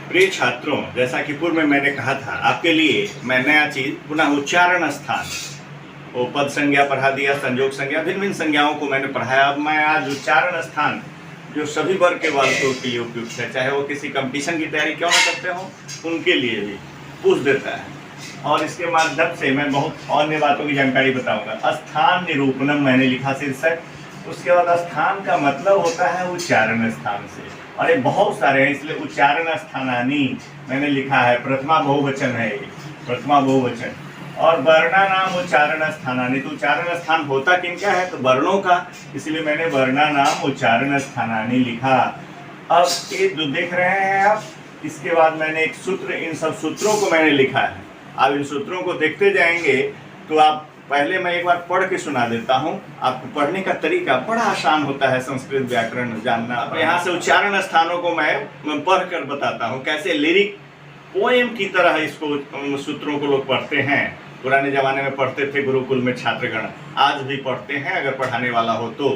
प्रिय छात्रों, जैसा कि पूर्व में मैंने कहा था आपके लिए मैं नया चीज पुनः उच्चारण स्थान, वो पद संज्ञा पढ़ा दिया, संयोग संज्ञा, भिन्न भिन्न संज्ञाओं को मैंने पढ़ाया। अब मैं आज उच्चारण स्थान जो सभी वर्ग के बालकों के लिए उपयुक्त है, चाहे वो किसी कंपटीशन की तैयारी क्यों ना करते हो, उनके लिए भी पूछ देता है। और इसके माध्यम से मैं बहुत अन्य बातों की जानकारी बताऊंगा। स्थान निरूपणम मैंने लिखा शीर्षक, उसके बाद स्थान का मतलब होता है उच्चारण स्थान से, और ये बहुत सारे हैं, इसलिए उच्चारण स्थानानी मैंने लिखा है। प्रथमा बहुवचन है ये, प्रथमा बहुवचन। और वर्णानाम उच्चारण स्थानानी, तो उच्चारण स्थान होता किनका है, तो वर्णों का, इसलिए मैंने वर्णानाम उच्चारण स्थानानी लिखा। अब ये जो देख रहे हैं आप, इसके बाद मैंने एक सूत्र, इन सब सूत्रों को मैंने लिखा है। आप इन सूत्रों को देखते जाएंगे तो आप, पहले मैं एक बार पढ़ के सुना देता हूँ आपको। पढ़ने का तरीका बड़ा आसान होता है संस्कृत व्याकरण जानना। अब यहाँ से उच्चारण स्थानों को मैं पढ़ कर बताता हूँ, कैसे लिरिक पोएम की तरह इसको सूत्रों को लोग पढ़ते हैं। पुराने जमाने में पढ़ते थे गुरुकुल में छात्रगण, आज भी पढ़ते हैं अगर पढ़ाने वाला हो तो।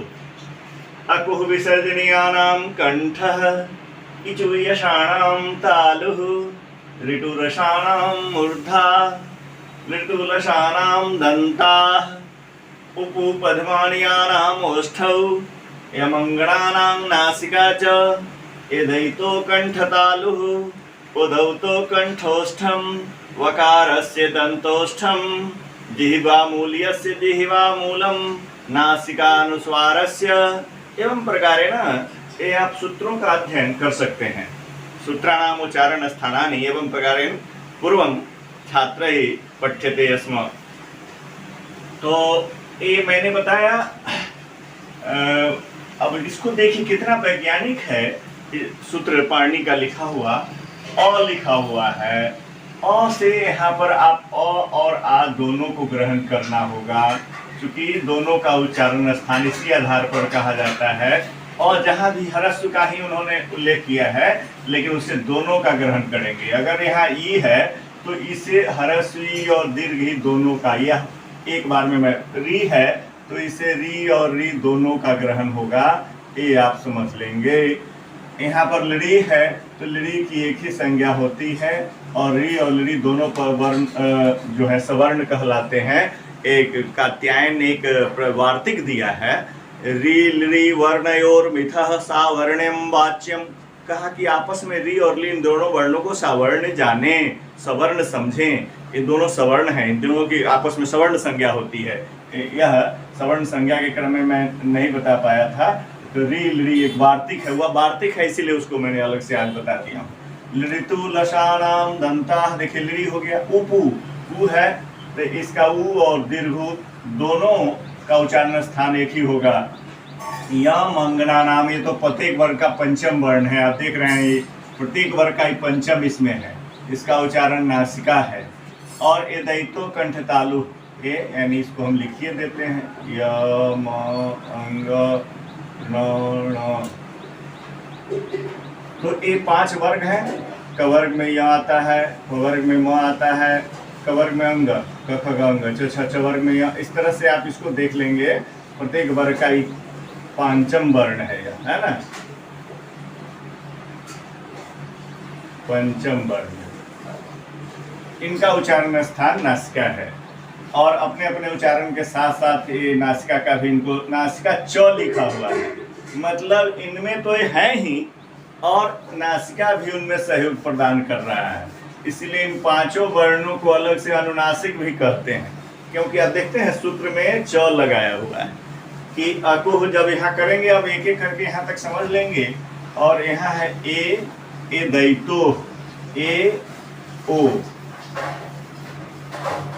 अकुह विसर्जनीयानाम कंठः, इचुयशाणाम तालुः, ऋटुरसाणाम मूर्धा, ऋतुलसानां दन्ताः, उपपद्मान्यानाम् ओष्ठौ, यमङ्गणानां नासिका च, एदैतो कण्ठतालुः, उदौतो कण्ठोष्ठं, वकारस्य दन्तोष्ठं, जिह्वामूल्यस्य जिह्वामूलं, नासिकानुस्वारस्य। एवं प्रकारेण ये आप सूत्रों का अध्ययन कर सकते हैं। सूत्राणाम उच्चारण स्थानानि एवं प्रकारेण पूर्वं छात्र ही पठ्यते स्म। तो ये मैंने बताया। अब इसको देखिए कितना वैज्ञानिक है। सूत्र पाणिनि का लिखा हुआ, अ लिखा हुआ है। अ से यहाँ पर आप अ और आ दोनों को ग्रहण करना होगा, क्योंकि दोनों का उच्चारण स्थान इसी आधार पर कहा जाता है। और जहाँ भी ह्रस्व का ही उन्होंने उल्लेख किया है, लेकिन उससे दोनों का ग्रहण करेंगे। अगर यहाँ ई है तो इसे ह्रस्वी और दीर्घ दोनों का, यह एक बार में मैं री है तो इसे री और री दोनों का ग्रहण होगा, ये आप समझ लेंगे। यहाँ पर लड़ी है तो लड़ी की एक ही संज्ञा होती है, और री और लड़ी दोनों पर वर्ण जो है सवर्ण कहलाते हैं। एक कात्यायन ने एक वार्तिक दिया है, री लड़ी वर्णयोर मिथः सावर्ण्यम वाच्यम, कहा कि आपस में री और ली इन दोनों वर्णों को सावर्ण जाने, सवर्ण समझें। ये दोनों सवर्ण हैं, इन दोनों की आपस में सवर्ण संज्ञा होती है। यह सवर्ण संज्ञा के क्रम में मैं नहीं बता पाया था। तो री लड़ी एक वार्तिक है, वह वार्तिक है, इसीलिए उसको मैंने अलग से आज बता दिया हूँ। ऋतु लसानाम दंता, देखिए लड़ी हो गया। उपू, ऊ है तो इसका ऊ और दीर्घ दोनों का उच्चारण स्थान एक ही होगा। यम अंगना नाम, ये तो प्रत्येक वर्ग का पंचम वर्ण है। आप देख रहे हैं ये प्रत्येक वर्ग का ही पंचम इसमें है, इसका उच्चारण नासिका है। और ये दैतो कंठ तालु, ये यानी इसको हम लिखिए देते हैं, यम अंग न। तो ये 5 वर्ग है। कवर्ग में य आता है, वर्ग में म आता है, कवर्ग में अंग, क ख ग अंग, छ वर्ग में य। इस तरह से आप इसको देख लेंगे, प्रत्येक वर्ग का ही पंचम वर्ण है यह, है ना, पंचम वर्ण। इनका उच्चारण स्थान नासिका है, और अपने अपने उच्चारण के साथ साथ ये नासिका का भी, इनको नासिका च लिखा हुआ है, मतलब इनमें तो ये है ही, और नासिका भी उनमें सहयोग प्रदान कर रहा है। इसलिए इन 5 वर्णों को अलग से अनुनासिक भी कहते हैं, क्योंकि आप देखते हैं सूत्र में च लगाया हुआ है कि अकुह जब यहाँ करेंगे, अब एक एक करके यहाँ तक समझ लेंगे। और यहाँ है ए दैतो, ए ओ,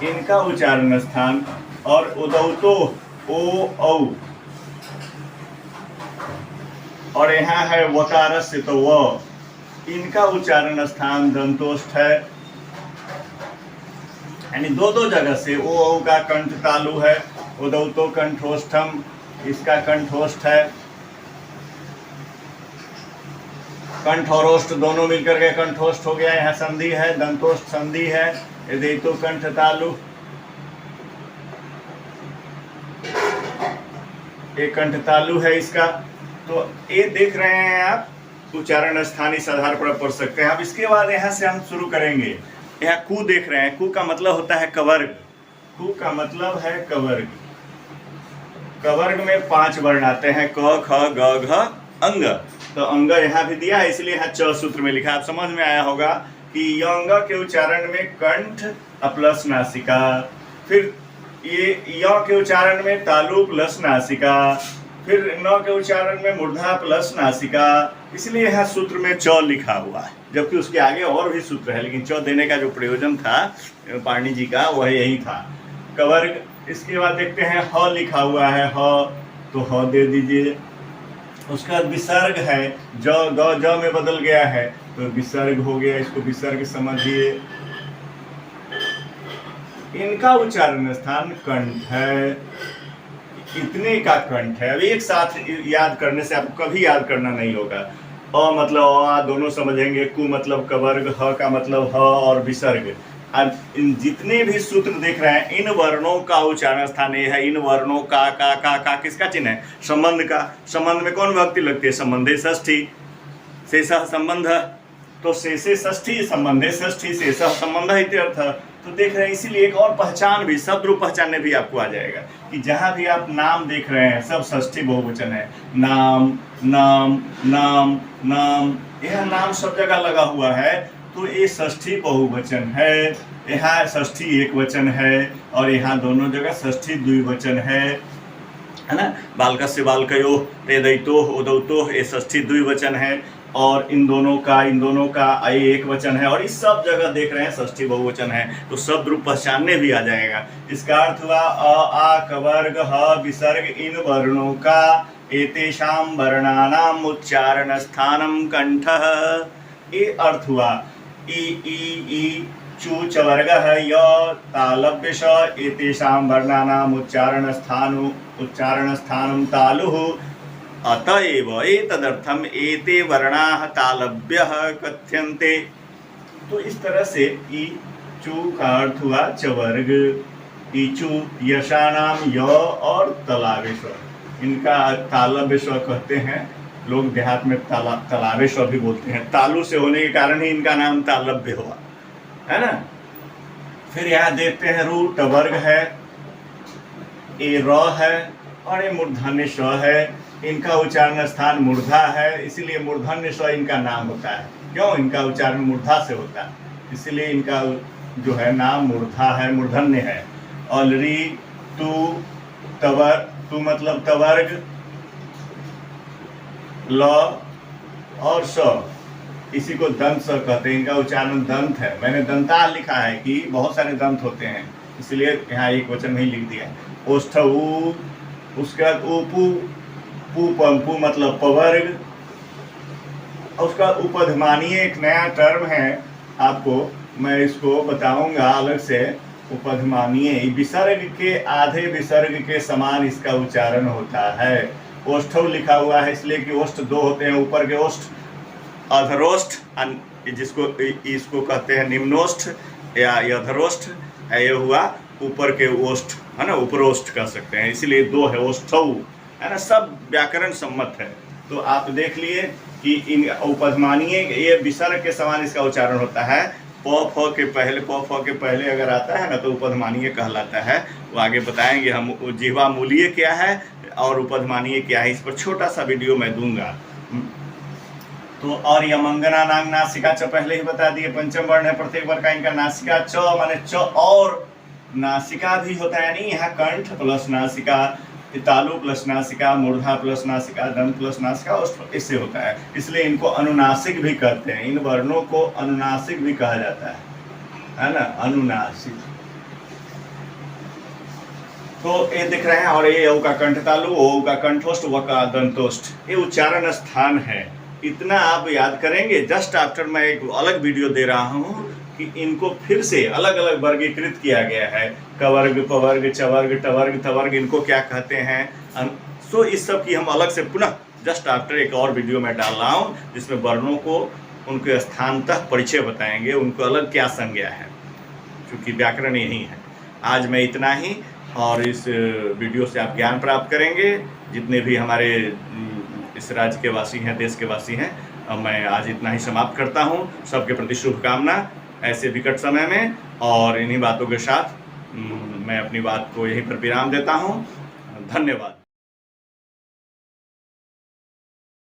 इनका उच्चारण स्थान, और उदौतो ओ औ, और यहाँ है वकारस्य तो व, इनका उच्चारण स्थान दंतोष्ठ है। यानी दो जगह से ओ औ का कंठ तालु है, उदौतो कंठोष्ठम, इसका कंठोष्ठ है। कंठ और ओष्ठ दोनों मिलकर के कंठोष्ठ हो गया। यहाँ संधि है, दंतोष्ठ संधि है, एदैतो कंठ तालु, एक कंठ तालु है इसका। तो ये देख रहे हैं आप उच्चारण स्थान इस आधार पर पढ़ सकते हैं। अब इसके बाद यहाँ से हम शुरू करेंगे। यहाँ कु देख रहे हैं, कु का मतलब होता है कवर्ग। कु का मतलब है कवर्ग। कवर्ग में 5 वर्ण आते हैं, क ख ग घ अंग। तो अंग यहाँ भी दिया है, इसलिए यहाँ च सूत्र में लिखा। आप समझ में आया होगा कि अंग के उच्चारण में कंठ प्लस नासिका, फिर ये य के उच्चारण में तालु प्लस नासिका, फिर न के उच्चारण में मूर्धा प्लस नासिका, इसलिए यहाँ सूत्र में च लिखा हुआ है। जबकि उसके आगे और भी सूत्र है, लेकिन च देने का जो प्रयोजन था पाणिनि जी का वह यही था, कवर्ग। इसके बाद देखते हैं ह लिखा हुआ है, ह, तो ह दे दीजिए। उसका विसर्ग है, ज ग ज में बदल गया है, तो विसर्ग हो गया, इसको विसर्ग समझिए। इनका उच्चारण स्थान कंठ है, इतने का कंठ है। अब एक साथ याद करने से आपको कभी याद करना नहीं होगा। अ मतलब अ दोनों समझेंगे, कु मतलब कवर्ग, ह का मतलब ह और विसर्ग। अब इन जितने भी सूत्र देख रहे हैं, इन वर्णों का उच्चारण स्थान ये है। इन वर्णों का किसका चिन्ह है? संबंध का। संबंध में कौन विभक्ति लगती है? संबंधे षष्ठी, शेषः संबंध, तो शेषे षष्ठी संबंधे षष्ठी शेषः संबंध इत्यर्थ। तो देख रहे हैं, इसीलिए एक और पहचान भी, शब्द रूप पहचानने भी आपको आ जाएगा कि जहां भी आप नाम देख रहे हैं सब षष्ठी बहुवचन है। नाम नाम नाम नाम, यह नाम सब जगह लगा हुआ है, तो ये षष्ठी बहुवचन है। यहाँ षष्ठी एक वचन है और यहाँ दोनों जगह षष्ठी द्विवचन है ना। बालकस्य बालकयोः तेदयितोः उदौतोः, ये षष्ठी द्विवचन है। और इन दोनों का ये एक वचन है, और इस सब जगह देख रहे हैं षष्ठी बहुवचन है, तो शब्द रूप पहचानने भी आ जाएगा। इसका अर्थ हुआ अ आ कवर्ग ह विसर्ग इन वर्णों का एतेषां वर्णानाम उच्चारण स्थानम कंठः, ये अर्थ हुआ। ई चू चवर्ग है, य तालव्य श एतेषां वर्णानाम उच्चारण स्थानम तालुः, अतएव एतदर्थम एते वर्णाः तालव्यः कथ्यन्ते। तो इस तरह से ई चू का अर्थ हुआ चवर्ग, ईचू यशानाम य और तलावेश्वर, इनका तालव्यश्वर कहते हैं लोग, देहात में तलावेश्वर भी बोलते हैं। तालु से होने के कारण ही इनका नाम तालव्य हुआ, है ना। फिर यहाँ देखते हैं रू टवर्ग है, ये र है और ये मूर्धन्य श है। इनका उच्चारण स्थान मूर्धा है, इसीलिए मूर्धन्य श इनका नाम होता है। क्यों? इनका उच्चारण मूर्धा से होता है, इसलिए इनका जो है नाम मूर्धा है, मूर्धन्य है। और री तू तवर, तू मतलब तवर्ग, ल और स, इसी को दंत स कहते हैं। इनका उच्चारण दंत है। मैंने दंता लिखा है कि बहुत सारे दंत होते हैं, इसलिए यहाँ एक वचन नहीं लिख दिया। ओष्ठ ऊ, उसका उपू, पू पंपू मतलब पवर्ग। उसका उपधमानीय एक नया टर्म है, आपको मैं इसको बताऊंगा अलग से। उपधमानीय विसर्ग के आधे विसर्ग के समान इसका उच्चारण होता है। ओष्ठव लिखा हुआ है इसलिए कि ओष्ठ दो होते हैं, ऊपर के ओष्ठ अधरोष्ठ, जिसको इसको कहते हैं निम्नोष्ठ या अधरोष्ठ, ये हुआ ऊपर के ओष्ठ, है ना, उपरोष्ठ कह सकते हैं, इसलिए दो है ओष्ठव, है ना। सब व्याकरण सम्मत है। तो आप देख लिए कि इन उपधमानीय ये विसर्ग के समान इसका उच्चारण होता है। प फ के पहले अगर आता है ना तो उपधमानीय कहलाता है। वो आगे बताएंगे हम जिह्वा मूलीय क्या है और उपधमानीय क्या है, इस पर छोटा सा वीडियो मैं दूंगा। तो और यमंगना नांग नासिका च पहले ही बता दिए, पंचम वर्ण है, प्रत्येक वर्ग का इनका नासिका च माने च और नासिका भी होता है, यानी यहाँ कंठ प्लस नासिका, तालु प्लस नासिका, मूर्धा प्लस नासिका, दंत प्लस नासिका, इससे होता है। इसलिए इनको अनुनासिक भी कहते हैं। इन वर्णों को अनुनासिक भी कहा जाता है ना, अनुनासिक। तो ये दिख रहे हैं, और ये औ का कंठ तालु, ओ का कंठोष्ठ, व का दंतोष्ठ, ये उच्चारण स्थान है। इतना आप याद करेंगे। जस्ट आफ्टर मैं एक अलग वीडियो दे रहा हूँ कि इनको फिर से अलग अलग वर्गीकृत किया गया है। कवर्ग, पवर्ग, चवर्ग, टवर्ग, तवर्ग, इनको क्या कहते हैं। सो इस सब की हम अलग से पुनः जस्ट आफ्टर एक और वीडियो में डाल रहा हूँ, जिसमें वर्णों को उनके स्थानतः परिचय बताएंगे, उनको अलग क्या संज्ञा है, क्योंकि व्याकरण यही है। आज मैं इतना ही, और इस वीडियो से आप ज्ञान प्राप्त करेंगे। जितने भी हमारे इस राज्य के वासी हैं, देश के वासी हैं, मैं आज इतना ही समाप्त करता हूँ। सबके प्रति शुभकामना ऐसे विकट समय में, और इन्हीं बातों के साथ मैं अपनी बात को यहीं पर विराम देता हूँ। धन्यवाद।